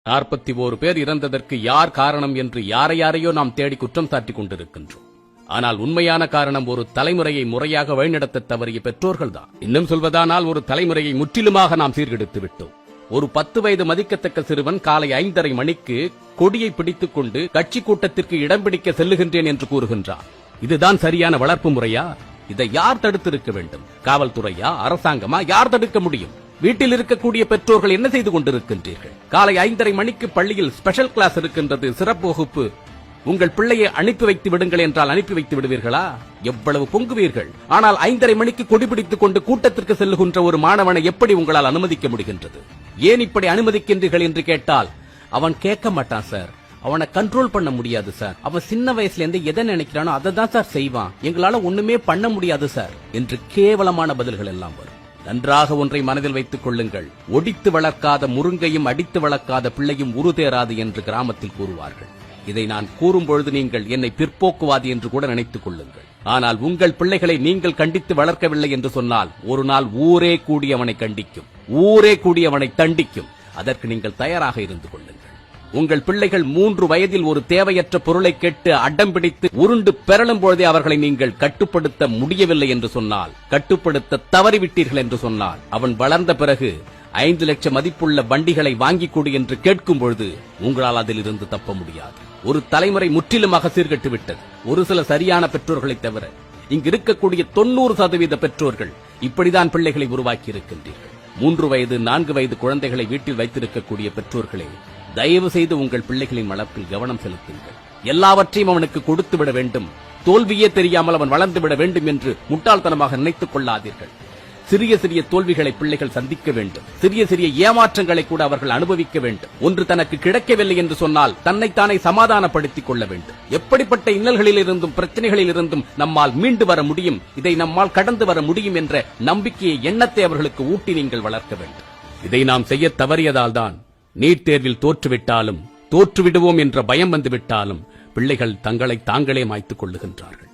41 பேர் இறந்ததற்கு யார் காரணம் என்று யாரையோ நாம் தேடி குற்றம் சாட்டிக் கொண்டிருக்கின்றோம். ஆனால் உண்மையான காரணம் ஒரு தலைமுறையை முறையாக வழிநடத்த தவறிய பெற்றோர்கள்தான். இன்னும் சொல்வதானால் ஒரு தலைமுறையை முற்றிலுமாக நாம் சீர்கெடுத்து விட்டோம். ஒரு 10 வயது மதிக்கத்தக்க சிறுவன் காலை 5:30 மணிக்கு கொடியை பிடித்துக் கொண்டு கட்சி கூட்டத்திற்கு இடம் பிடிக்க செல்லுகின்றேன் என்று கூறுகின்றான். இதுதான் சரியான வளர்ப்பு முறையா? இதை யார் தடுத்திருக்க வேண்டும்? காவல்துறையா, அரசாங்கமா? யார் தடுக்க முடியும்? வீட்டில் இருக்கக்கூடிய பெற்றோர்கள் என்ன செய்து கொண்டிருக்கின்றீர்கள்? காலை 5:30 மணிக்கு பள்ளியில் ஸ்பெஷல் கிளாஸ் இருக்கின்றது, சிறப்பு வகுப்பு. உங்கள் பிள்ளையை அனுப்பி வைத்து விடுங்கள் என்றால் அனுப்பி வைத்து விடுவீர்களா? எவ்வளவு பொங்குவீர்கள்! ஆனால் 5:30 மணிக்கு கொடிபிடித்துக் கொண்டு கூட்டத்திற்கு செல்லுகின்ற ஒரு மாணவனை எப்படி உங்களால் அனுமதிக்க முடிகின்றது? ஏன் இப்படி அனுமதிக்கின்றீர்கள் என்று கேட்டால் அவன் கேட்க மாட்டான் சார். அவனை கண்ட்ரோல் பண்ண முடியாது சார். அவன் சின்ன வயசுல இருந்து எதை நினைக்கிறானோ அதை தான் சார் செய்வான். எங்களால ஒண்ணுமே பண்ண முடியாது சார் என்று கேவலமான பதில்கள் எல்லாம் வரும். நன்றாக ஒன்றை மனதில் வைத்துக் கொள்ளுங்கள். ஒடித்து வளர்க்காத முருங்கையும் அடித்து வளர்க்காத பிள்ளையும் உருதேராது என்று கிராமத்தில் கூறுவார்கள். இதை நான் கூறும்பொழுது நீங்கள் என்னை பிற்போக்குவாதி என்று கூட நினைத்துக் கொள்ளுங்கள். ஆனால் உங்கள் பிள்ளைகளை நீங்கள் கண்டித்து வளர்க்கவில்லை என்று சொன்னால் ஒரு நாள் ஊரே கூடி அவனை கண்டிக்கும், ஊரே கூடி அவனை தண்டிக்கும். அதற்கு நீங்கள் தயாராக இருந்து கொள்ளுங்கள். உங்கள் பிள்ளைகள் 3 வயதில் ஒரு தேவையற்ற பொருளை கேட்டு அடம் பிடித்து உருண்டு பெறலும் பொழுதே அவர்களை நீங்கள் கட்டுப்படுத்த முடியவில்லை என்று சொன்னால், கட்டுப்படுத்த தவறிவிட்டீர்கள் என்று சொன்னால், அவன் வளர்ந்த பிறகு 5 லட்சம் மதிப்புள்ள வண்டிகளை வாங்கிக் கொடு என்று கேட்கும் பொழுது உங்களால் அதில் இருந்து தப்ப முடியாது. ஒரு தலைமுறை முற்றிலுமாக சீர்கெட்டு விட்டது. ஒரு சில சரியான பெற்றோர்களை தவிர இங்கு இருக்கக்கூடிய 90% பெற்றோர்கள் இப்படிதான் பிள்ளைகளை உருவாக்கி இருக்கின்றீர்கள். 3 வயது 4 வயது குழந்தைகளை வீட்டில் வைத்திருக்கக்கூடிய பெற்றோர்களே, தயவு செய்து உங்கள் பிள்ளைகளின் வளர்ப்பில் கவனம் செலுத்துங்கள். எல்லாவற்றையும் அவனுக்கு கொடுத்து விட வேண்டும், தோல்வியே தெரியாமல் அவன் வளர்ந்து விட வேண்டும் என்று முட்டாள்தனமாக நினைத்துக் கொள்ளாதீர்கள். சிறிய சிறிய தோல்விகளை பிள்ளைகள் சந்திக்க வேண்டும். சிறிய சிறிய ஏமாற்றங்களை கூட அவர்கள் அனுபவிக்க வேண்டும். ஒன்று தனக்கு கிடைக்கவில்லை என்று சொன்னால் தன்னைத்தானே சமாதானப்படுத்திக் கொள்ள வேண்டும். எப்படிப்பட்ட இன்னல்களில் இருந்தும் பிரச்சனைகளில் இருந்தும் நம்மால் மீண்டு வர முடியும், இதை நம்மால் கடந்து வர முடியும் என்ற நம்பிக்கையை, எண்ணத்தை அவர்களுக்கு ஊட்டி நீங்கள் வளர்க்க வேண்டும். இதை நாம் செய்ய தவறியதால் தான் நீட் தேர்வில் தோற்றுவிட்டாலும், தோற்றுவிடுவோம் என்ற பயம் வந்துவிட்டாலும் பிள்ளைகள் தங்களை தாங்களே மாய்த்துக் கொள்ளுகின்றார்கள்.